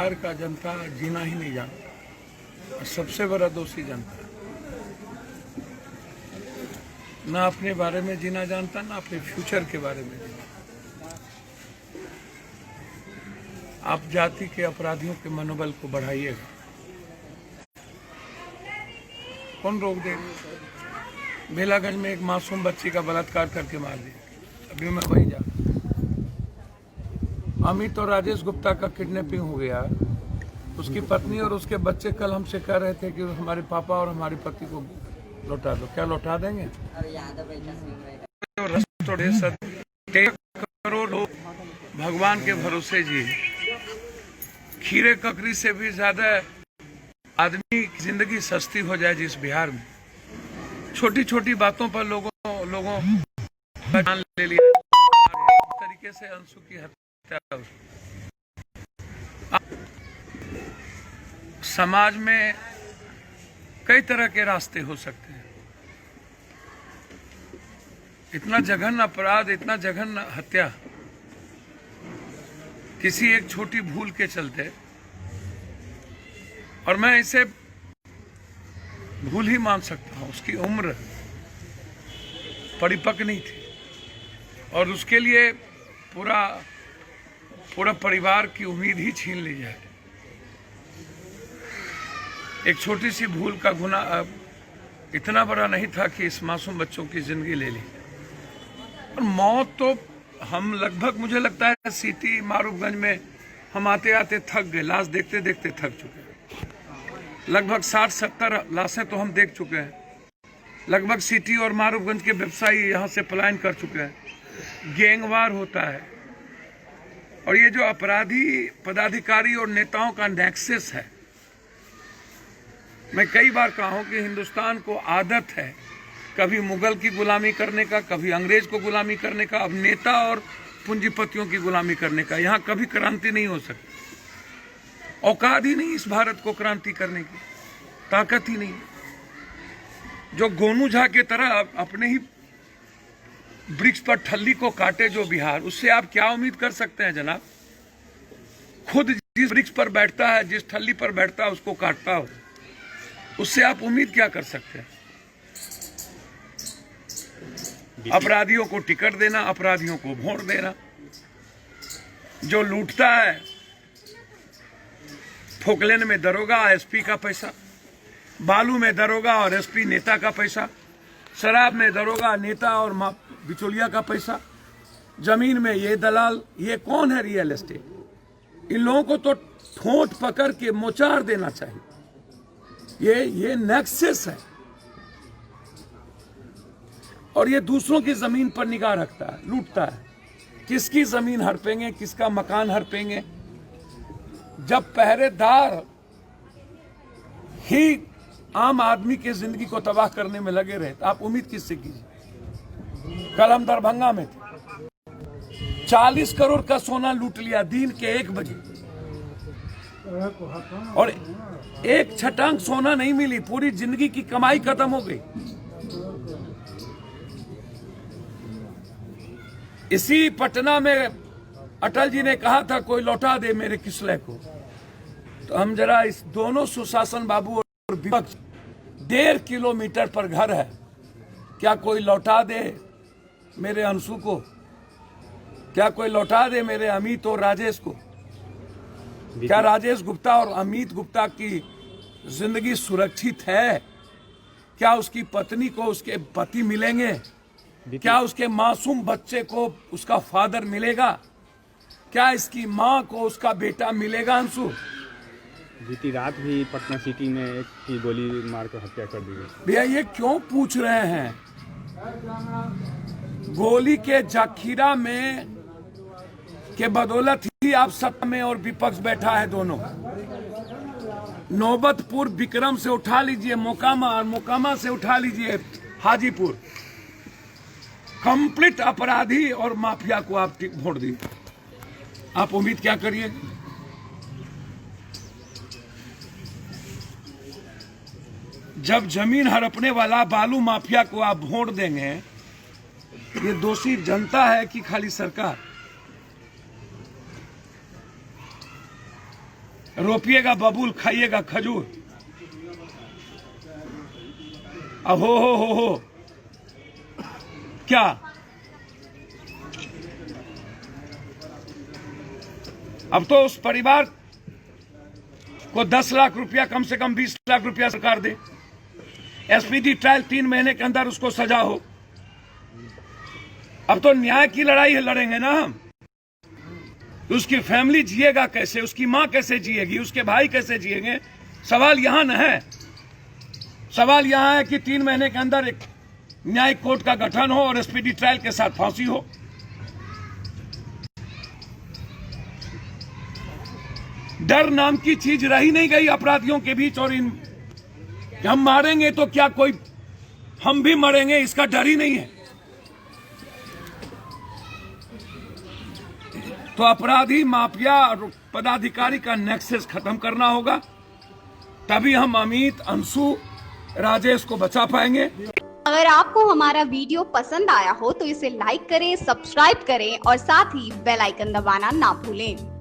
बिहार का जनता जीना ही नहीं जानता और सबसे बड़ा दोषी जनता है। ना अपने बारे में जीना जानता, ना अपने फ्यूचर के बारे में जीना। आप जाति के अपराधियों के मनोबल को बढ़ाइएगा, कौन रोक देगा? बेलागंज में एक मासूम बच्ची का बलात्कार करके मार दिया, अभी मैं वहीं जा। अमित और राजेश गुप्ता का किडनैपिंग हो गया। उसकी पत्नी और उसके बच्चे कल हमसे कह रहे थे कि हमारे पापा और हमारे पति को लौटा दो। क्या लौटा देंगे? करोड़ लोग भगवान के भरोसे जी, खीरे ककड़ी से भी ज्यादा आदमी की जिंदगी सस्ती हो जाए जिस बिहार में। छोटी छोटी बातों पर लोगों जान ले लिया, तरीके से अंशु की हत्या। समाज में कई तरह के रास्ते हो सकते हैं। इतना जघन्य अपराध, इतना जघन्य हत्या किसी एक छोटी भूल के चलते, और मैं इसे भूल ही मान सकता हूं। उसकी उम्र परिपक्व नहीं थी और उसके लिए पूरा परिवार की उम्मीद ही छीन ली जाए। एक छोटी सी भूल का गुनाह इतना बड़ा नहीं था कि इस मासूम बच्चों की जिंदगी ले ली। और मौत तो हम लगभग, मुझे लगता है सिटी मारूफगंज में हम आते आते थक गए, लाश देखते देखते थक चुके हैं। लगभग 60-70 लाशें तो हम देख चुके हैं। लगभग सिटी और मारूफगंज के व्यवसायी यहाँ से पलायन कर चुके हैं। गैंगवार होता है और ये जो अपराधी पदाधिकारी और नेताओं का नेक्सस है। मैं कई बार कहा हूं कि हिंदुस्तान को आदत है कभी मुगल की गुलामी करने का, कभी अंग्रेज को गुलामी करने का, अब नेता और पूंजीपतियों की गुलामी करने का। यहां कभी क्रांति नहीं हो सकती। औकात ही नहीं इस भारत को क्रांति करने की, ताकत ही नहीं। जो गोनू झा के तरह अपने ही वृक्ष पर ठल्ली को काटे जो बिहार, उससे आप क्या उम्मीद कर सकते हैं जनाब? खुद जिस वृक्ष पर बैठता है, जिस ठल्ली पर बैठता है, उसको काटता हो, उससे आप उम्मीद क्या कर सकते हैं? अपराधियों को टिकट देना, अपराधियों को वोट देना। जो लूटता है, फोकलेन में दरोगा एसपी का पैसा, बालू में दरोगा और एसपी नेता का पैसा, शराब में दरोगा नेता और बिचौलिया का पैसा, जमीन में ये दलाल। ये कौन है? Real estate. इन लोगों को तो ठोंठ पकड़ के मोचार देना चाहिए। ये नेक्सस है और ये दूसरों की जमीन पर निगाह रखता है, लूटता है। किसकी जमीन हड़पेंगे, किसका मकान हड़पेंगे? जब पहरेदार ही आम आदमी की जिंदगी को तबाह करने में लगे रहे तो आप उम्मीद किससे कीजिए? कल हम दरभंगा में थे, 40 करोड़ का सोना लूट लिया दिन के 1 बजे, और एक छटांग सोना नहीं मिली। पूरी जिंदगी की कमाई खत्म हो गई। इसी पटना में अटल जी ने कहा था कोई लौटा दे मेरे किसले को। तो हम जरा इस दोनों सुशासन बाबू और विपक्ष, 1.5 किलोमीटर पर घर है, क्या कोई लौटा दे मेरे अंशु को? क्या कोई लौटा दे मेरे अमित और राजेश को? क्या राजेश गुप्ता और अमित गुप्ता की जिंदगी सुरक्षित है? क्या उसकी पत्नी को उसके पति मिलेंगे? क्या उसके मासूम बच्चे को उसका फादर मिलेगा? क्या इसकी मां को उसका बेटा मिलेगा? अंशु, बीती रात भी पटना सिटी में एक की गोली मार कर हत्या कर दी गई। भैया ये क्यों पूछ रहे हैं? गोली के जखीरा में के बदौलत ही आप सत्ता में और विपक्ष बैठा है दोनों। नौबतपुर विक्रम से उठा लीजिए मोकामा, और मोकामा से उठा लीजिए हाजीपुर। कंप्लीट अपराधी और माफिया को आप वोट दिए। आप उम्मीद क्या करिए? जब जमीन हड़पने वाला बालू माफिया को आप वोट देंगे, ये दोषी जनता है कि खाली सरकार? रोपिएगा बबूल, खाइएगा खजूर। अब हो क्या? अब तो उस परिवार को 10 लाख रुपया, कम से कम 20 लाख रुपया सरकार दे। एसपीडी ट्रायल 3 महीने के अंदर उसको सजा हो। अब तो न्याय की लड़ाई लड़ेंगे ना हम। उसकी फैमिली जिएगा कैसे, उसकी मां कैसे जिएगी, उसके भाई कैसे जिएंगे? सवाल यहां न है। सवाल यहां है कि 3 महीने के अंदर एक न्यायिक कोर्ट का गठन हो और एसपीडी ट्रायल के साथ फांसी हो। डर नाम की चीज रही नहीं गई अपराधियों के बीच। और इन हम मारेंगे तो क्या कोई, हम भी मरेंगे, इसका डर ही नहीं है। तो अपराधी, माफिया और पदाधिकारी का नेक्सस खत्म करना होगा, तभी हम अमित, अंशु, राजेश को बचा पाएंगे। अगर आपको हमारा वीडियो पसंद आया हो तो इसे लाइक करें, सब्सक्राइब करें और साथ ही बेल आइकन दबाना ना भूलें।